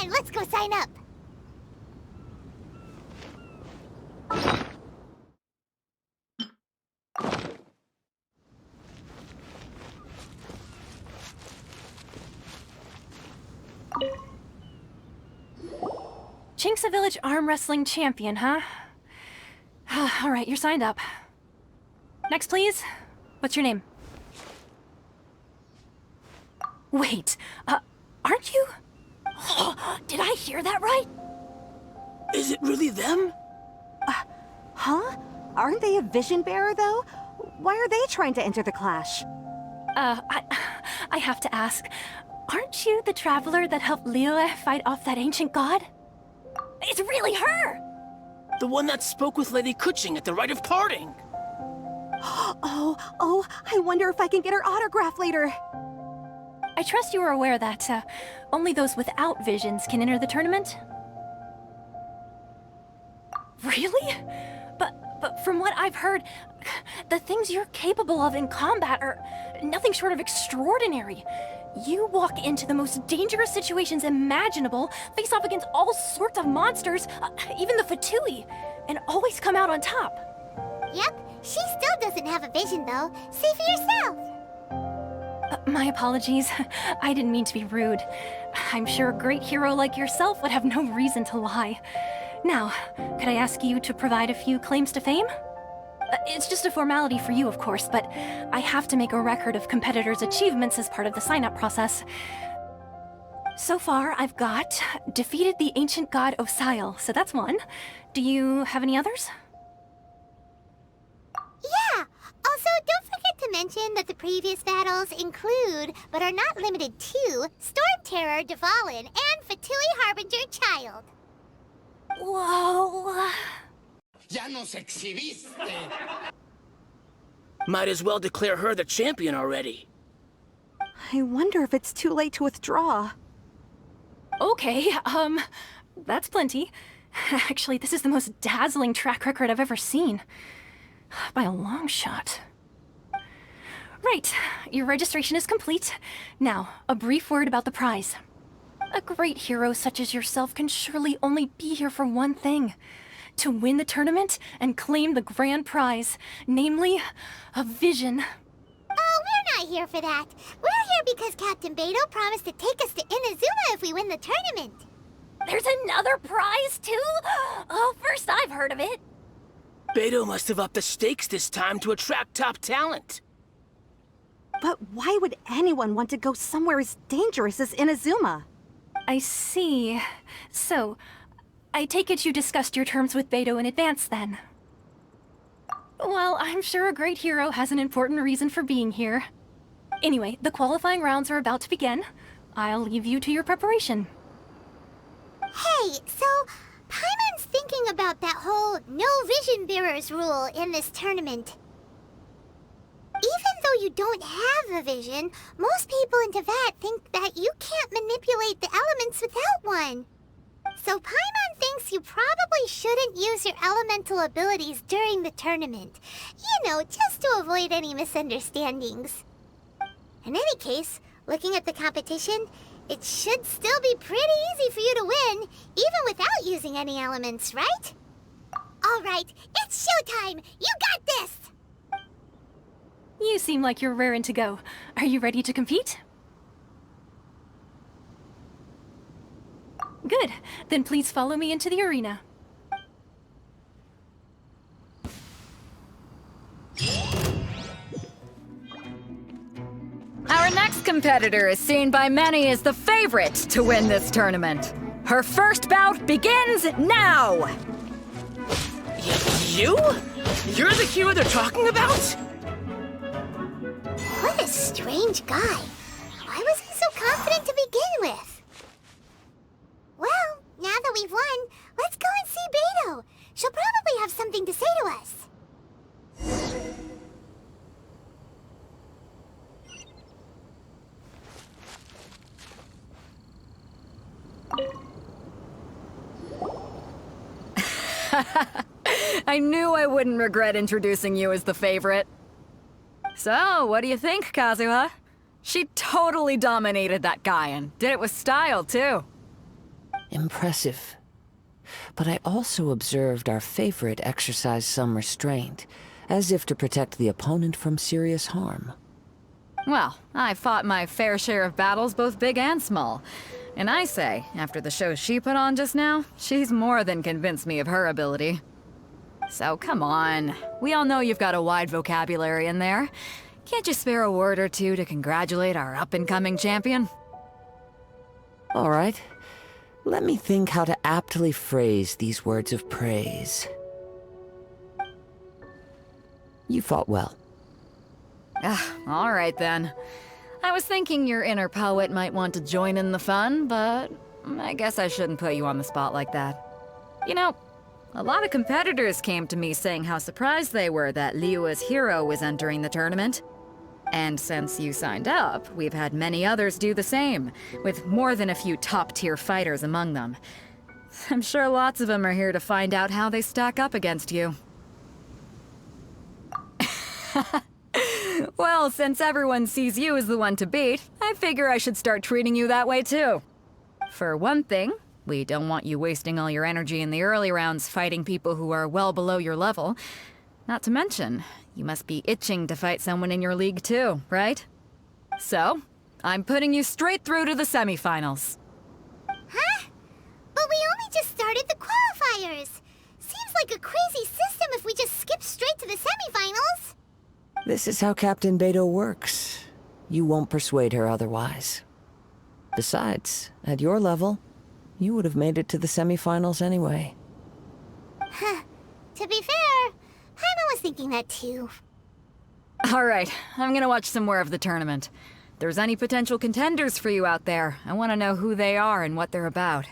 on, let's go sign up. Chinksa Village arm wrestling champion, huh? All right, you're signed up. Next, please. What's your name? Wait, aren't you? Did I hear that right? Is it really them? Huh? Aren't they a vision bearer, though? Why are they trying to enter the clash? I have to ask, aren't you the traveler that helped Liyue fight off that ancient god? It's really her! The one that spoke with Lady Kuching at the rite of parting. Oh, I wonder if I can get her autograph later. I trust you are aware that, only those without visions can enter the tournament? Really? But from what I've heard, the things you're capable of in combat are nothing short of extraordinary. You walk into the most dangerous situations imaginable, face off against all sorts of monsters, even the Fatui, and always come out on top. Yep, she still doesn't have a vision though. See for yourself. My apologies. I didn't mean to be rude. I'm sure a great hero like yourself would have no reason to lie. Now, could I ask you to provide a few claims to fame? It's just a formality for you, of course, but I have to make a record of competitors' achievements as part of the sign-up process. So far, I've got defeated the ancient god Osial, so that's one. Do you have any others? Yeah! Also, don't forget to mention that the previous battles include, but are not limited to, Storm Terror, Dvalin, and Fatui Harbinger Child. Whoa... ¡Ya nos exhibiste! Might as well declare her the champion already. I wonder if it's too late to withdraw. Okay, that's plenty. Actually, this is the most dazzling track record I've ever seen. By a long shot. Right, your registration is complete. Now, a brief word about the prize. A great hero such as yourself can surely only be here for one thing. To win the tournament and claim the grand prize, namely, a vision. Oh, we're not here for that. We're here because Captain Beidou promised to take us to Inazuma if we win the tournament. There's another prize, too? Oh, first I've heard of it. Beidou must have upped the stakes this time to attract top talent. But why would anyone want to go somewhere as dangerous as Inazuma? I see. So, I take it you discussed your terms with Beidou in advance, then? Well, I'm sure a great hero has an important reason for being here. Anyway, the qualifying rounds are about to begin. I'll leave you to your preparation. Hey, so Paimon's thinking about that whole no vision bearers rule in this tournament. Even though you don't have a vision, most people in Teyvat think that you can't manipulate the elements without one. So Paimon thinks you probably shouldn't use your elemental abilities during the tournament. You know, just to avoid any misunderstandings. In any case, looking at the competition, it should still be pretty easy for you to win, even without using any elements, right? All right, it's showtime! You got this! You seem like you're raring to go. Are you ready to compete? Good. Then please follow me into the arena. Our next competitor is seen by many as the favorite to win this tournament. Her first bout begins now! You? You're the hero they're talking about? What a strange guy. Why was he so confident to begin with? Well, now that we've won, let's go and see Beidou. She'll probably have something to say to us. I knew I wouldn't regret introducing you as the favorite. So, what do you think, Kazuha? She totally dominated that guy and did it with style, too. Impressive. But I also observed our favorite exercise some restraint, as if to protect the opponent from serious harm. Well, I fought my fair share of battles, both big and small. And I say, after the show she put on just now, she's more than convinced me of her ability. So come on, we all know you've got a wide vocabulary in there. Can't you spare a word or two to congratulate our up-and-coming champion? All right. Let me think how to aptly phrase these words of praise. You fought well. All right then. I was thinking your inner poet might want to join in the fun, but I guess I shouldn't put you on the spot like that. You know, a lot of competitors came to me saying how surprised they were that Liyue's hero was entering the tournament. And since you signed up, we've had many others do the same, with more than a few top-tier fighters among them. I'm sure lots of them are here to find out how they stack up against you. Well, since everyone sees you as the one to beat, I figure I should start treating you that way too. For one thing, we don't want you wasting all your energy in the early rounds fighting people who are well below your level. Not to mention, you must be itching to fight someone in your league too, right? So, I'm putting you straight through to the semifinals. Huh? But we only just started the qualifiers. Seems like a crazy system if we just skip straight to the semifinals. This is how Captain Beto works. You won't persuade her otherwise. Besides, at your level, you would have made it to the semifinals anyway. Huh. To be fair, Paimon was thinking that too. Alright, I'm gonna watch some more of the tournament. If there's any potential contenders for you out there, I want to know who they are and what they're about.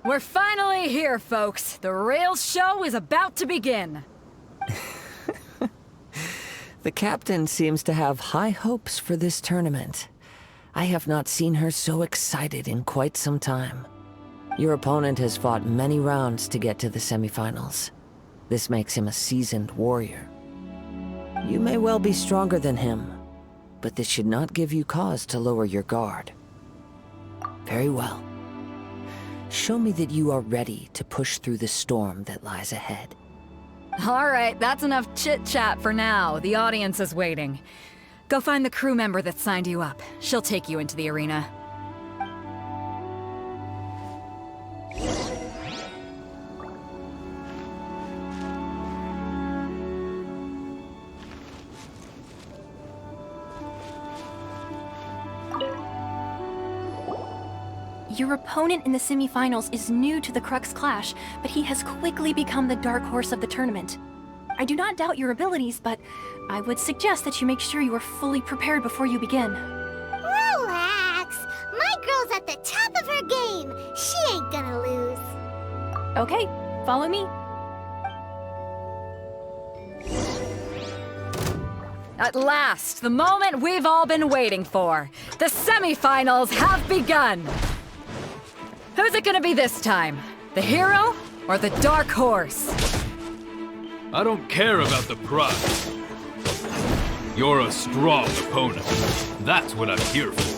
We're finally here, folks. The real show is about to begin. The captain seems to have high hopes for this tournament. I have not seen her so excited in quite some time. Your opponent has fought many rounds to get to the semifinals. This makes him a seasoned warrior. You may well be stronger than him, but this should not give you cause to lower your guard. Very well. Show me that you are ready to push through the storm that lies ahead. Alright, that's enough chit-chat for now. The audience is waiting. Go find the crew member that signed you up. She'll take you into the arena. Your opponent in the semifinals is new to the Crux Clash, but he has quickly become the dark horse of the tournament. I do not doubt your abilities, but I would suggest that you make sure you are fully prepared before you begin. Relax. My girl's at the top of her game. She ain't gonna lose. Okay, follow me. At last, the moment we've all been waiting for. The semifinals have begun. Who's it gonna be this time? The hero or the dark horse? I don't care about the prize. You're a strong opponent. That's what I'm here for.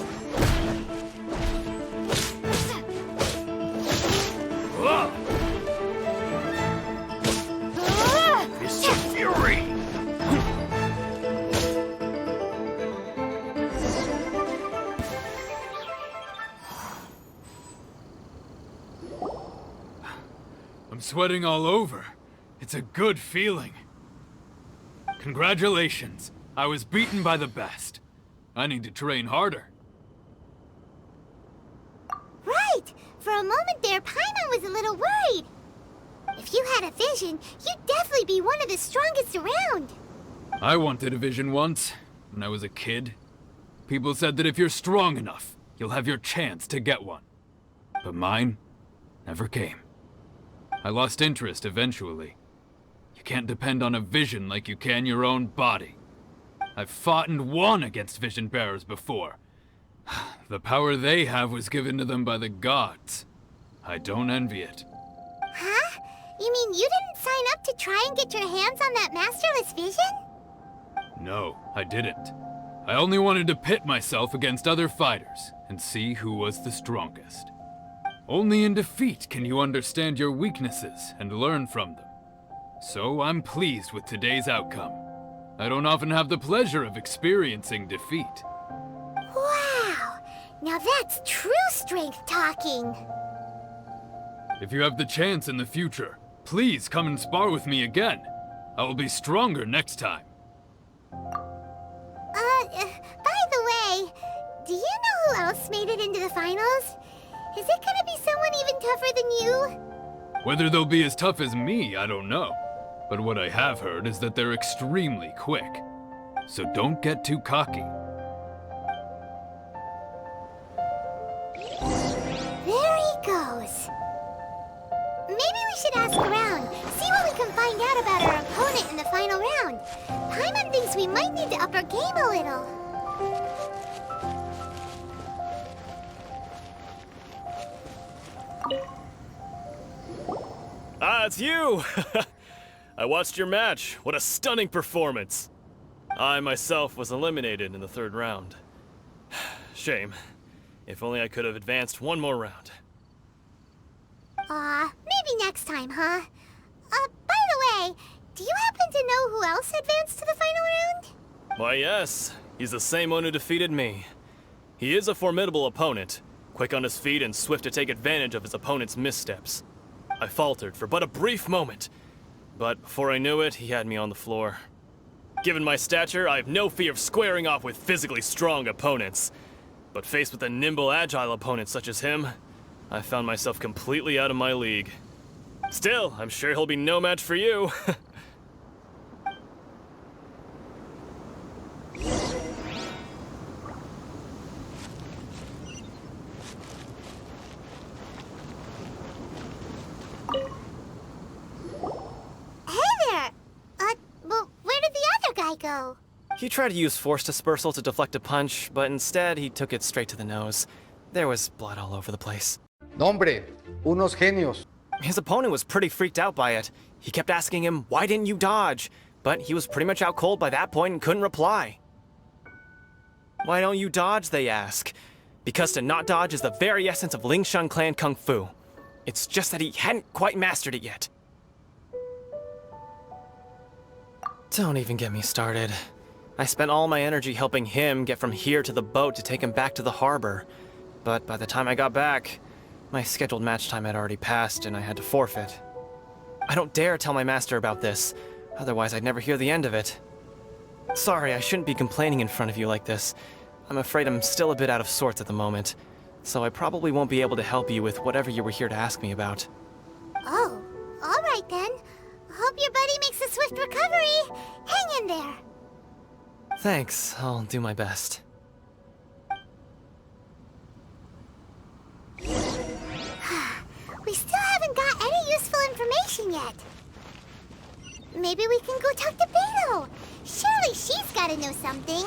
It's a fury! I'm sweating all over. It's a good feeling. Congratulations. I was beaten by the best. I need to train harder. Right. For a moment there, Paimon was a little worried. If you had a vision, you'd definitely be one of the strongest around. I wanted a vision once, when I was a kid. People said that if you're strong enough, you'll have your chance to get one. But mine never came. I lost interest eventually. You can't depend on a vision like you can your own body. I've fought and won against vision bearers before. The power they have was given to them by the gods. I don't envy it. Huh? You mean you didn't sign up to try and get your hands on that masterless vision? No, I didn't. I only wanted to pit myself against other fighters and see who was the strongest. Only in defeat can you understand your weaknesses and learn from them. So I'm pleased with today's outcome. I don't often have the pleasure of experiencing defeat. Wow! Now that's true strength talking. If you have the chance in the future, please come and spar with me again. I will be stronger next time. By the way, do you know who else made it into the finals? Is it gonna be someone even tougher than you? Whether they'll be as tough as me, I don't know. But what I have heard is that they're extremely quick. So don't get too cocky. There he goes. Maybe we should ask around, see what we can find out about our opponent in the final round. Paimon thinks we might need to up our game a little. Ah, it's you! I watched your match. What a stunning performance. I myself was eliminated in the third round. Shame. If only I could have advanced one more round. Maybe next time, huh? By the way, do you happen to know who else advanced to the final round? Why, yes. He's the same one who defeated me. He is a formidable opponent, quick on his feet and swift to take advantage of his opponent's missteps. I faltered for but a brief moment, but before I knew it, he had me on the floor. Given my stature, I have no fear of squaring off with physically strong opponents. But faced with a nimble, agile opponent such as him, I found myself completely out of my league. Still, I'm sure he'll be no match for you. Go. He tried to use force dispersal to deflect a punch, but instead he took it straight to the nose. There was blood all over the place. Nombre, unos genios. His opponent was pretty freaked out by it. He kept asking him, "Why didn't you dodge?" But he was pretty much out cold by that point and couldn't reply. "Why don't you dodge?" they ask. Because to not dodge is the very essence of Lingshan clan kung fu. It's just that he hadn't quite mastered it yet. Don't even get me started. I spent all my energy helping him get from here to the boat to take him back to the harbor. But by the time I got back, my scheduled match time had already passed and I had to forfeit. I don't dare tell my master about this, otherwise I'd never hear the end of it. Sorry, I shouldn't be complaining in front of you like this. I'm afraid I'm still a bit out of sorts at the moment, so I probably won't be able to help you with whatever you were here to ask me about. Oh, all right then. Hope your buddy makes a swift recovery. Hang in there. Thanks, I'll do my best. We still haven't got any useful information yet. Maybe we can go talk to Beto. Surely she's gotta know something.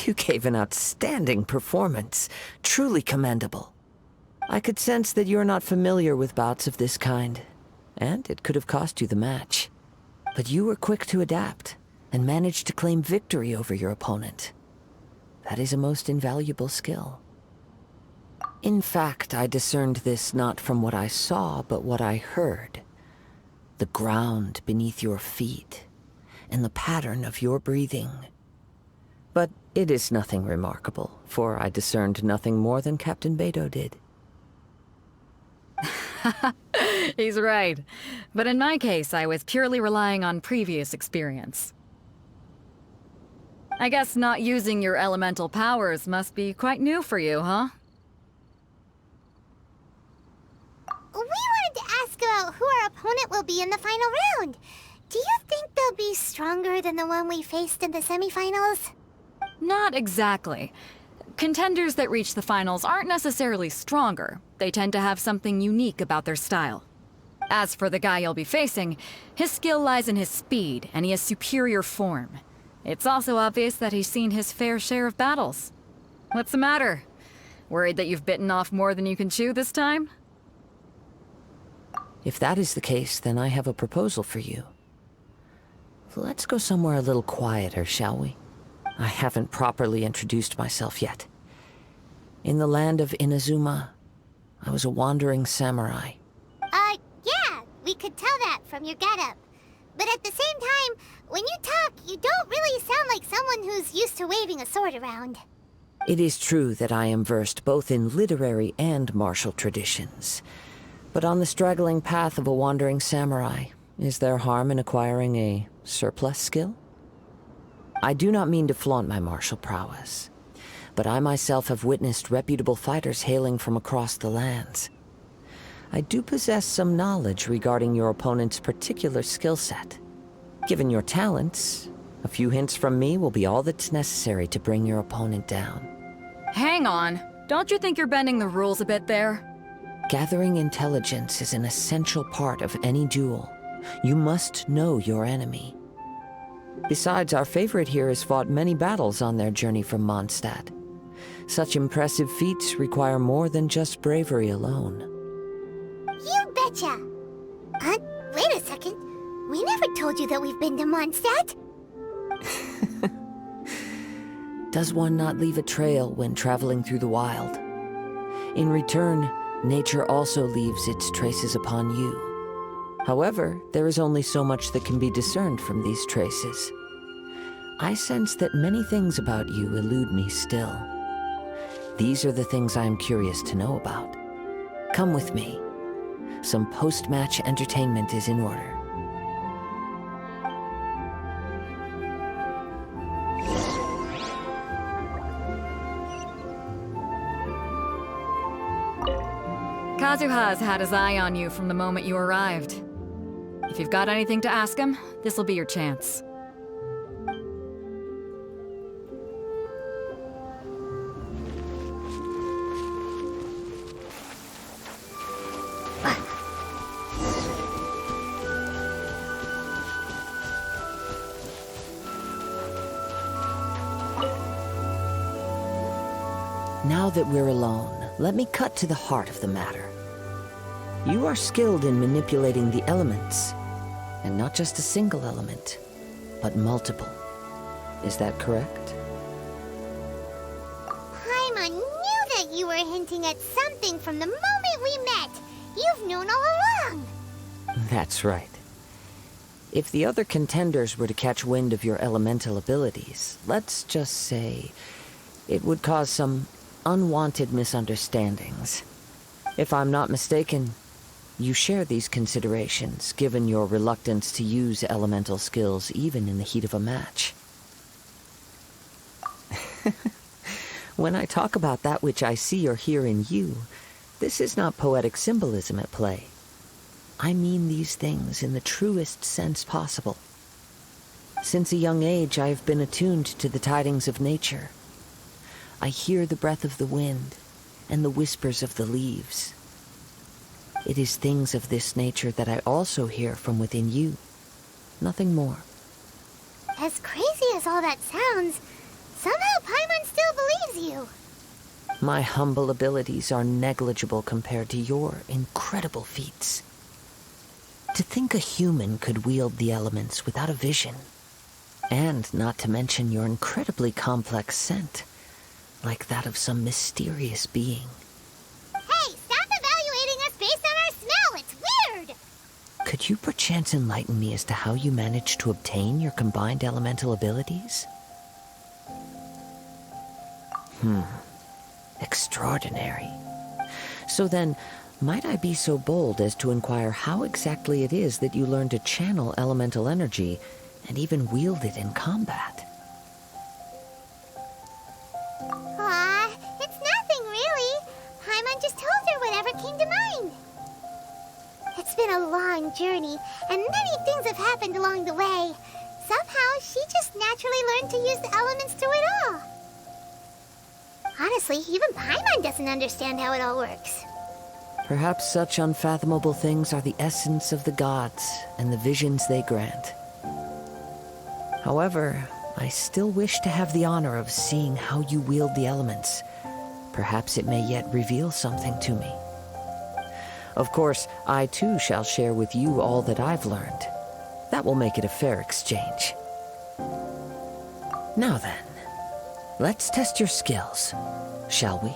You gave an outstanding performance. Truly commendable. I could sense that you're not familiar with bouts of this kind, and it could have cost you the match. But you were quick to adapt, and managed to claim victory over your opponent. That is a most invaluable skill. In fact, I discerned this not from what I saw, but what I heard. The ground beneath your feet, and the pattern of your breathing. But it is nothing remarkable, for I discerned nothing more than Captain Beto did. He's right. But in my case, I was purely relying on previous experience. I guess not using your elemental powers must be quite new for you, huh? We wanted to ask about who our opponent will be in the final round. Do you think they'll be stronger than the one we faced in the semifinals? Not exactly. Contenders that reach the finals aren't necessarily stronger. They tend to have something unique about their style. As for the guy you'll be facing, his skill lies in his speed, and he has superior form. It's also obvious that he's seen his fair share of battles. What's the matter? Worried that you've bitten off more than you can chew this time? If that is the case, then I have a proposal for you. let's go somewhere a little quieter, shall we? I haven't properly introduced myself yet. In the land of Inazuma, I was a wandering samurai. Yeah, we could tell that from your getup. But at the same time, when you talk, you don't really sound like someone who's used to waving a sword around. It is true that I am versed both in literary and martial traditions. But on the straggling path of a wandering samurai, is there harm in acquiring a surplus skill? I do not mean to flaunt my martial prowess, but I myself have witnessed reputable fighters hailing from across the lands. I do possess some knowledge regarding your opponent's particular skill set. Given your talents, a few hints from me will be all that's necessary to bring your opponent down. Hang on. Don't you think you're bending the rules a bit there? Gathering intelligence is an essential part of any duel. You must know your enemy. Besides, our favorite here has fought many battles on their journey from Mondstadt. Such impressive feats require more than just bravery alone. You betcha! Wait a second. We never told you that we've been to Mondstadt. Does one not leave a trail when traveling through the wild? In return, nature also leaves its traces upon you. However, there is only so much that can be discerned from these traces. I sense that many things about you elude me still. These are the things I am curious to know about. Come with me. Some post-match entertainment is in order. Kazuha's had his eye on you from the moment you arrived. If you've got anything to ask him, this'll be your chance. Now that we're alone, let me cut to the heart of the matter. You are skilled in manipulating the elements, and not just a single element, but multiple. Is that correct? Paimon knew that you were hinting at something from the moment we met. You've known all along. That's right. If the other contenders were to catch wind of your elemental abilities, let's just say it would cause some unwanted misunderstandings. If I'm not mistaken, you share these considerations, given your reluctance to use elemental skills even in the heat of a match. When I talk about that which I see or hear in you, this is not poetic symbolism at play. I mean these things in the truest sense possible. Since a young age, I have been attuned to the tidings of nature. I hear the breath of the wind and the whispers of the leaves. It is things of this nature that I also hear from within you. Nothing more. As crazy as all that sounds, somehow Paimon still believes you. My humble abilities are negligible compared to your incredible feats. To think a human could wield the elements without a vision. And not to mention your incredibly complex scent, like that of some mysterious being. Hey, stop evaluating us based on our smell! It's weird! Could you perchance enlighten me as to how you managed to obtain your combined elemental abilities? Extraordinary. So then, might I be so bold as to inquire how exactly it is that you learned to channel elemental energy and even wield it in combat? Aw, it's nothing really. Paimon just told her whatever came to mind. It's been a long journey, and many things have happened along the way. Somehow, she just naturally learned to use the elements through it all. Honestly, even Paimon doesn't understand how it all works. Perhaps such unfathomable things are the essence of the gods and the visions they grant. However, I still wish to have the honor of seeing how you wield the elements. Perhaps it may yet reveal something to me. Of course, I too shall share with you all that I've learned. That will make it a fair exchange. Now then, let's test your skills, shall we?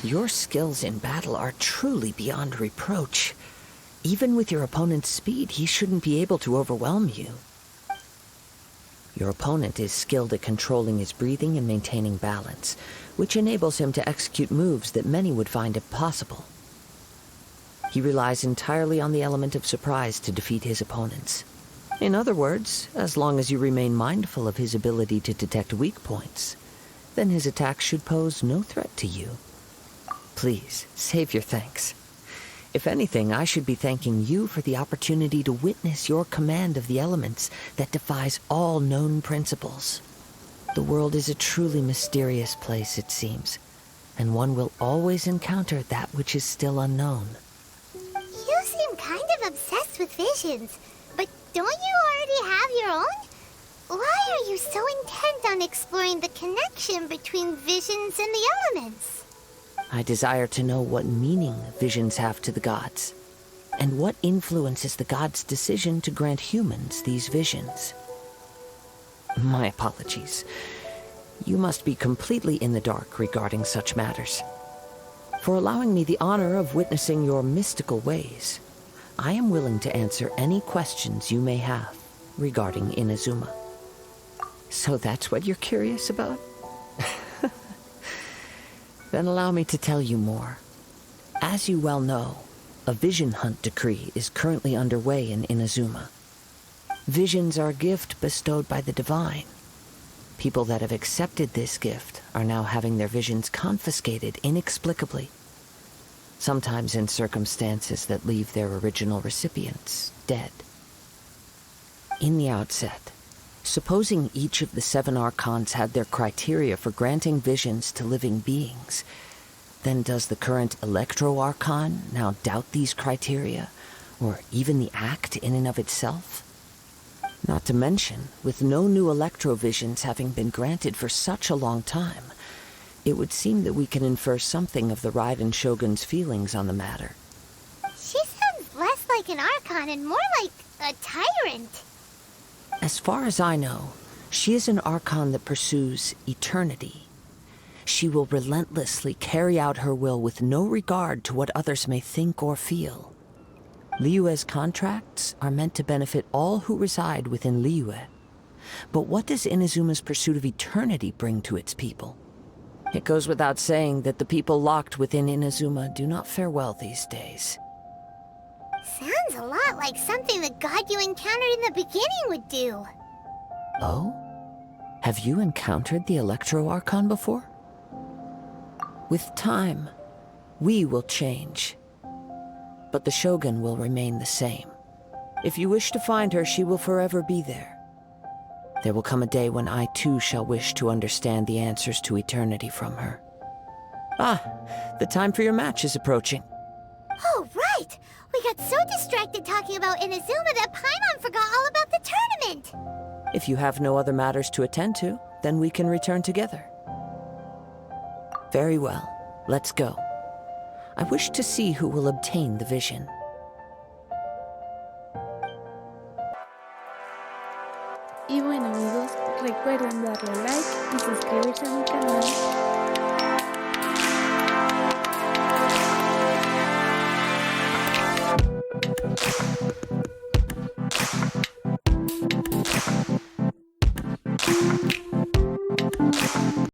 Your skills in battle are truly beyond reproach. Even with your opponent's speed, he shouldn't be able to overwhelm you. Your opponent is skilled at controlling his breathing and maintaining balance, which enables him to execute moves that many would find impossible. He relies entirely on the element of surprise to defeat his opponents. In other words, as long as you remain mindful of his ability to detect weak points, then his attacks should pose no threat to you. Please, save your thanks. If anything, I should be thanking you for the opportunity to witness your command of the elements that defies all known principles. The world is a truly mysterious place, it seems, and one will always encounter that which is still unknown. You seem kind of obsessed with visions, but don't you already have your own? Why are you so intent on exploring the connection between visions and the elements? I desire to know what meaning visions have to the gods, and what influences the gods' decision to grant humans these visions. My apologies. You must be completely in the dark regarding such matters. For allowing me the honor of witnessing your mystical ways, I am willing to answer any questions you may have regarding Inazuma. So that's what you're curious about? Then allow me to tell you more. As you well know, a vision hunt decree is currently underway in Inazuma. Visions are a gift bestowed by the divine. People that have accepted this gift are now having their visions confiscated inexplicably, sometimes in circumstances that leave their original recipients dead. In the outset, supposing each of the 7 archons had their criteria for granting visions to living beings, then does the current Electro-Archon now doubt these criteria, or even the act in and of itself? Not to mention, with no new Electro-visions having been granted for such a long time, it would seem that we can infer something of the Raiden Shogun's feelings on the matter. She sounds less like an Archon and more like a tyrant. As far as I know, she is an Archon that pursues eternity. She will relentlessly carry out her will with no regard to what others may think or feel. Liyue's contracts are meant to benefit all who reside within Liyue. But what does Inazuma's pursuit of eternity bring to its people? It goes without saying that the people locked within Inazuma do not fare well these days. Sounds a lot like something the god you encountered in the beginning would do. Oh? Have you encountered the Electro-Archon before? With time, we will change. But the Shogun will remain the same. If you wish to find her, she will forever be there. There will come a day when I too shall wish to understand the answers to eternity from her. Ah, the time for your match is approaching. Oh, right! We got so distracted talking about Inazuma that Paimon forgot all about the tournament. If you have no other matters to attend to, then we can return together. Very well. Let's go. I wish to see who will obtain the vision. Y bueno amigos, recuerden darle like y suscribirse a mi canal